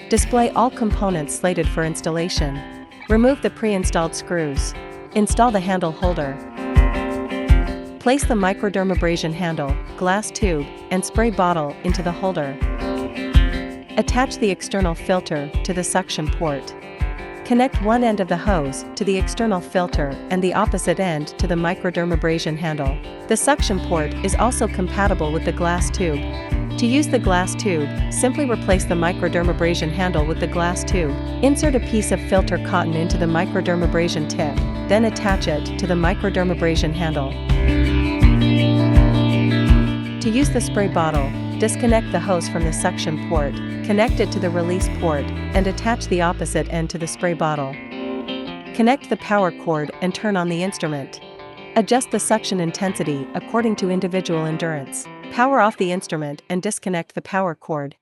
Display all components slated for installation. Remove the pre-installed screws. Install the handle holder. Place the microdermabrasion handle, glass tube, and spray bottle into the holder. Attach the external filter to the suction port. Connect one end of the hose to the external filter and the opposite end to the microdermabrasion handle. The suction port is also compatible with the glass tube. To use the glass tube, simply replace the microdermabrasion handle with the glass tube. Insert a piece of filter cotton into the microdermabrasion tip, then attach it to the microdermabrasion handle. To use the spray bottle, disconnect the hose from the suction port, connect it to the release port, and attach the opposite end to the spray bottle. Connect the power cord and turn on the instrument. Adjust the suction intensity according to individual endurance. Power off the instrument and disconnect the power cord.